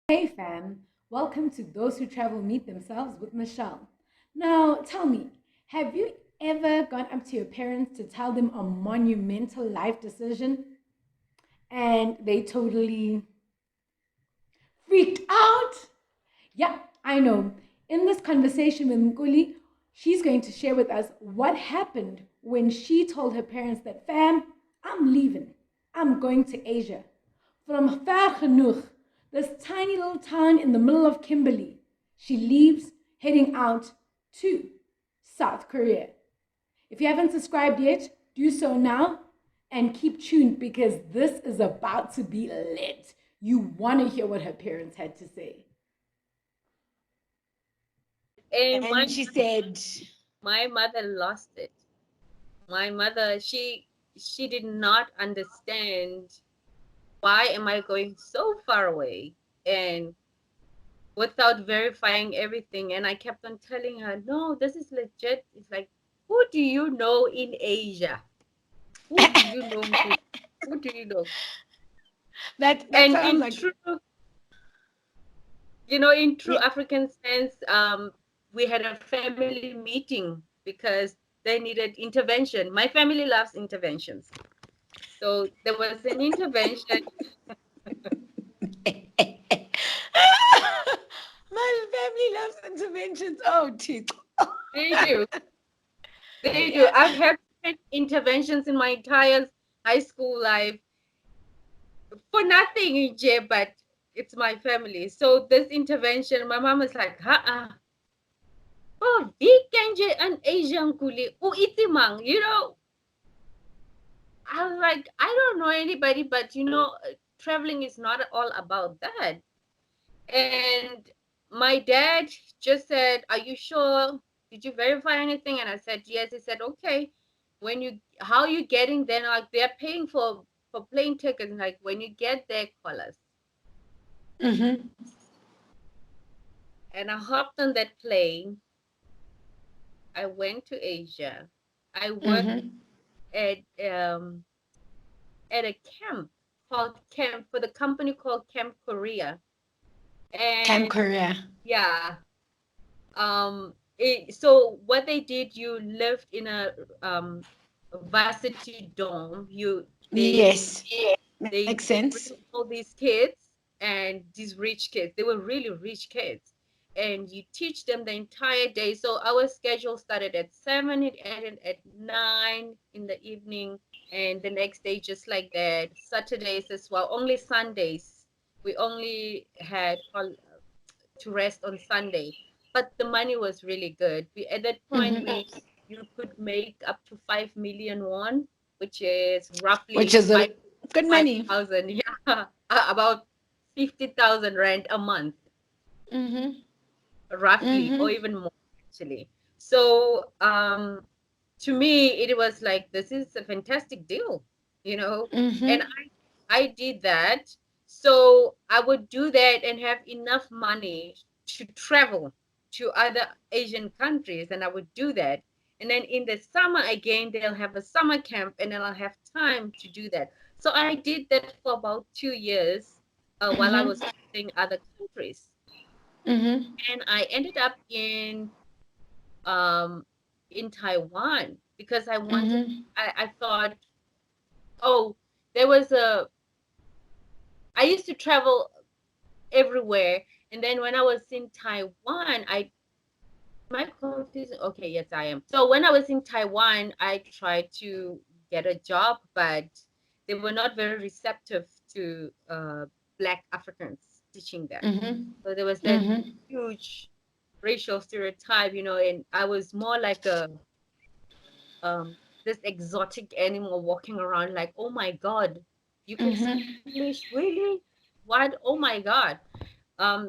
Hey fam, welcome to Those Who Travel Meet Themselves with Michelle. Now, tell me, have you ever gone up to your parents to tell them a monumental life decision and they totally freaked out? Yeah, I know. In this conversation with Nkuli, she's going to share with us what happened when she told her parents that, fam, I'm leaving. I'm going to Asia. From Vergenoeg, this tiny little town in the middle of Kimberley, she leaves heading out to South Korea. If you haven't subscribed yet, do so now and keep tuned because this is about to be lit. You want to hear what her parents had to say. And And she said, my mother lost it. My mother, she did not understand why am I going so far away and without verifying everything. And I kept on telling her, no, this is legit. It's like, who do you know in Asia? Who do you know? Who do you know? that And sounds in like true, in true yeah. African sense, we had a family meeting because they needed intervention. My family loves interventions. So there was an intervention. My family loves interventions. Oh, teeth. They do. They do. Yeah. I've had interventions in my entire high school life for nothing, Jay, but it's my family. So this intervention, my mom was like, oh, weekend an Asian kuli, itimang, I was like, I don't know anybody, but traveling is not all about that. And my dad just said, "Are you sure? Did you verify anything?" And I said, "Yes." He said, "Okay. How are you getting there? Like they're paying for plane tickets. Like when you get there, call us." Mm-hmm. And I hopped on that plane. I went to Asia. I worked Mm-hmm. at um at a camp called Camp for the company called Camp Korea. Camp And Korea. yeah, so what they did, you lived in a varsity dorm. Yes. Makes They sense. bring all these kids and these rich kids. They were really rich kids, and you teach them the entire day. So our schedule started at 7, it ended at 9 in the evening, and the next day just like that. Saturdays as well. Only Sundays. We only had to rest on Sunday. But the money was really good. At that point, Mm-hmm. we you could make up to 5 million won, which is Which roughly is a good five money. thousand, yeah, about 50,000 rand a month, Mm-hmm. roughly, or Mm-hmm. even more actually. So to me, it was like this is a fantastic deal, you know, and Mm-hmm. I did that. So I would do that and have enough money to travel to other Asian countries, and I would do that. And then in the summer again, they'll have a summer camp, and then I'll have time to do that. So I did that for about 2 years while I was Mm-hmm. visiting other countries, Mm-hmm. and I ended up um, in Taiwan because I wanted. Mm-hmm. I thought, oh, there was a. I used to travel everywhere. And then when I was in Taiwan, am I confused? Okay, yes, I am. So when I was in Taiwan, I tried to get a job, but they were not very receptive to Black Africans teaching there. Mm-hmm. So there was that Mm-hmm. huge racial stereotype, and I was more like a this exotic animal walking around like, oh my God, you can speak Mm-hmm. English? Really? What? Oh my God.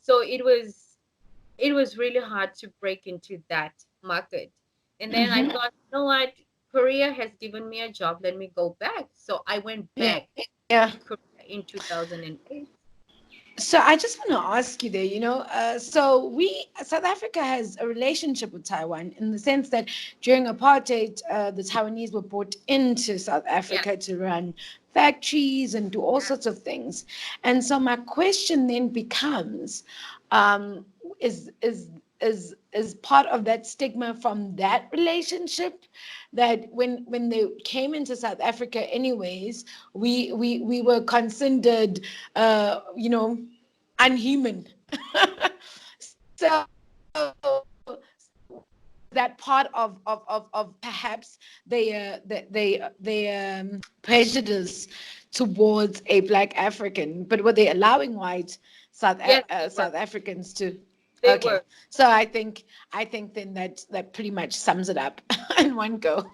So it was really hard to break into that market. And then I Mm-hmm. thought, you know what? Korea has given me a job. Let me go back. So I went Yeah. back Yeah. to Korea in 2008. So I just want to ask you there, so South Africa has a relationship with Taiwan in the sense that during apartheid, the Taiwanese were brought into South Yeah. Africa to run factories and do all sorts of things. And so my question then becomes, um, is part of that stigma from that relationship, that when they came into South Africa anyways, we were considered unhuman. So that part of perhaps they prejudice towards a black African, but were they allowing white Yes, they were. South Africans to? They Okay, were. so I think then that pretty much sums it up in one go.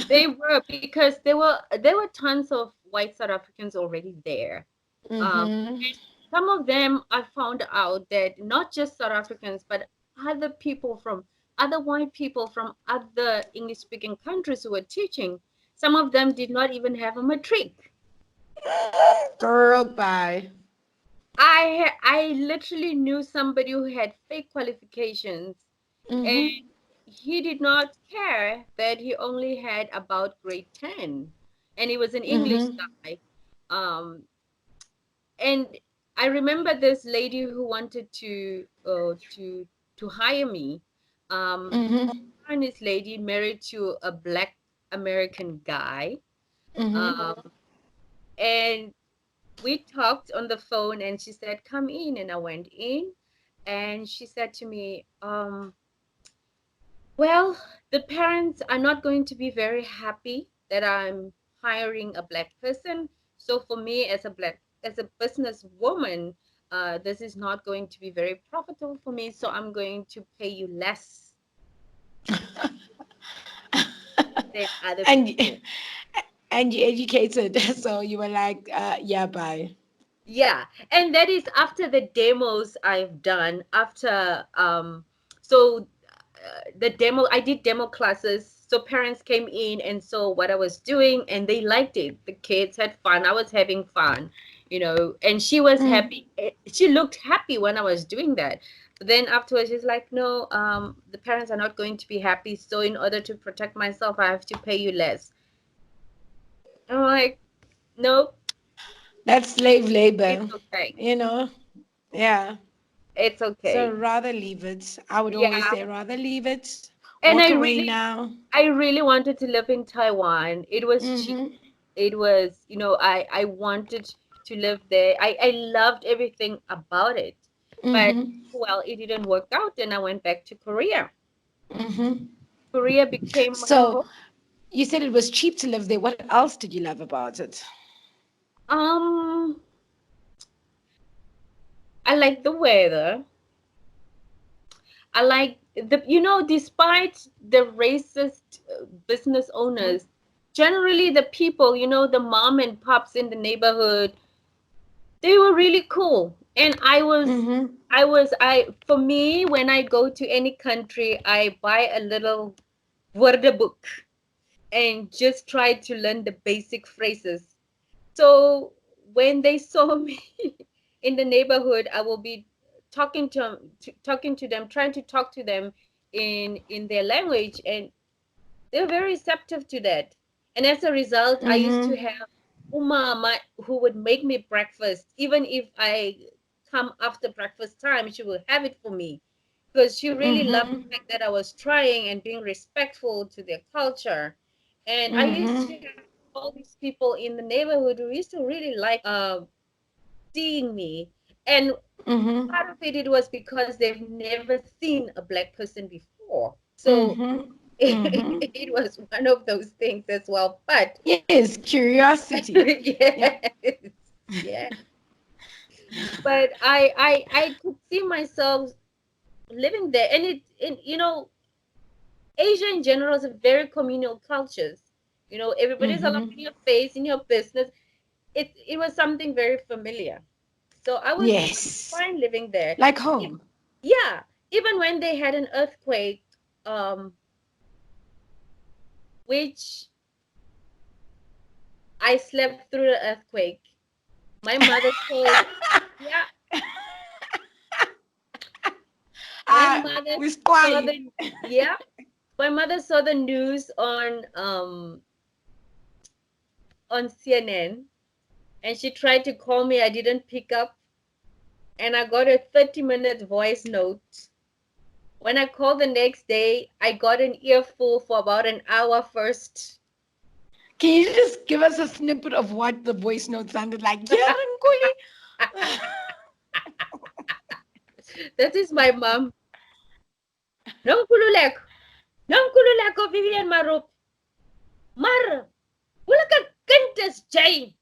They were, because there were tons of white South Africans already there. Mm-hmm. And some of them, I found out that not just South Africans, but other people from other white people from other English speaking countries who were teaching, some of them did not even have a matric. Girl, bye. I literally knew somebody who had fake qualifications, and Mm-hmm. he did not care that he only had about grade 10, and he was an English Mm-hmm. guy. Um, and I remember this lady who wanted to hire me. Mm-hmm. And this lady married to a black American guy. Mm-hmm. Um, and we talked on the phone, and she said, "Come in." And I went in, and she said to me, "Well, the parents are not going to be very happy that I'm hiring a black person. So for me, as a businesswoman, this is not going to be very profitable for me. So I'm going to pay you less than other and people." and you educated, so you were like, yeah, bye. Yeah, and that is after the demos I've done. So the demo, I did demo classes. So parents came in and saw what I was doing, and they liked it. The kids had fun. I was having fun, and she was Mm. happy. She looked happy when I was doing that. But then afterwards, she's like, "No, the parents are not going to be happy. So in order to protect myself, I have to pay you less." I'm like, "No, That's slave it's labor, okay. you know? Yeah. It's So okay." rather leave it. I would always Yeah, say rather leave it. and Walk away now. I really wanted to live in Taiwan. It was cheap. Mm-hmm. It was, I wanted to live there. I loved everything about it. But Mm-hmm. well, it didn't work out, and I went back to Korea. Mm-hmm. Korea became my So home. you said it was cheap to live there. What else did you love about it? Um, I like the weather. I like despite the racist business owners, generally the people, the mom and pops in the neighborhood, they were really cool. And Mm-hmm. for me, when I go to any country, I buy a little word book and just try to learn the basic phrases. So when they saw me in the neighborhood, I will be talking to them, trying to talk to them in their language, and they're very receptive to that. And as a result, I used to Mm-hmm. have Uma who would make me breakfast. Even if I come after breakfast time, she will have it for me because she really loved Mm-hmm. the fact that I was trying and being respectful to their culture. And I used to Mm-hmm. have all these people in the neighborhood who used to really like seeing me. And Mm-hmm. part of it was because they've never seen a black person before. So Mm-hmm. Mm-hmm. it was one of those things as well. But Yes, curiosity. Yeah. yes, yeah. But I could see myself living there, and Asia in general is a very communal cultures. Everybody's along Mm-hmm. in your face, in your business. It was something very familiar. So I was Yes. fine living there. Like E- home. Yeah, even when they had an earthquake, which I slept through the earthquake. My mother said, yeah, my Ah, mother we saw squally. the yeah, my mother saw the news on CNN, and she tried to call me. I didn't pick up, and I got a 30-minute voice note. When I called the next day, I got an earful for about an hour first. Can you just give us a snippet of what the voice note sounded like? Yeah, Nkuli. That is my mom. Nonkululeko. Nonkululeko Vivian Marope. Mar. Ulaka Kintes Jane.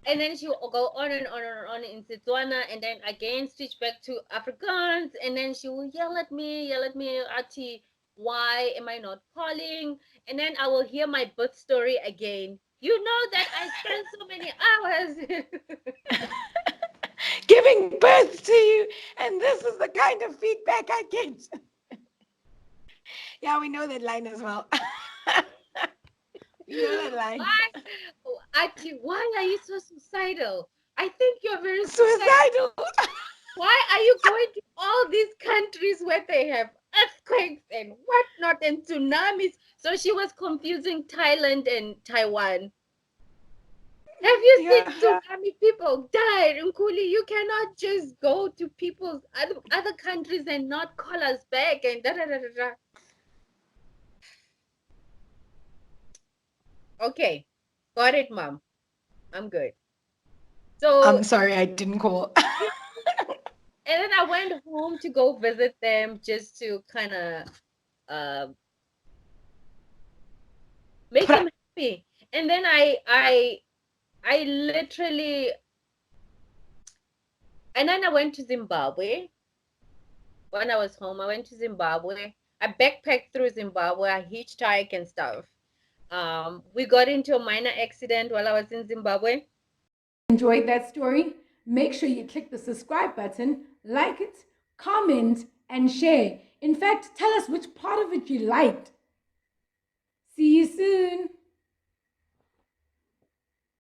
And then she will go on and on and on in Setswana, and then again switch back to Afrikaans, and then she will yell at me, Ati, why am I not calling? And then I will hear my birth story again. You know that I spent so many hours. Giving birth to you, and this is the kind of feedback I get. Yeah, we know that line as well. We know that line. Ati, why are you so suicidal? I think you're very Suicidal. Why are you going to all these countries where they have earthquakes and whatnot and tsunamis? So she was confusing Thailand and Taiwan. Have you seen tsunami people die? Nkuli, you cannot just go to people's other countries and not call us back and da da da da da. Okay, got it, Mom. I'm good. So I'm sorry I didn't call. and then I went home to go visit them just to kind of make them happy. And then I literally, and then I went to Zimbabwe. When I was home, I went to Zimbabwe. I backpacked through Zimbabwe. I hitchhiked and stuff. We got into a minor accident while I was in Zimbabwe. Enjoyed that story? Make sure you click the subscribe button, like it, comment, and share. In fact, tell us which part of it you liked. See you soon.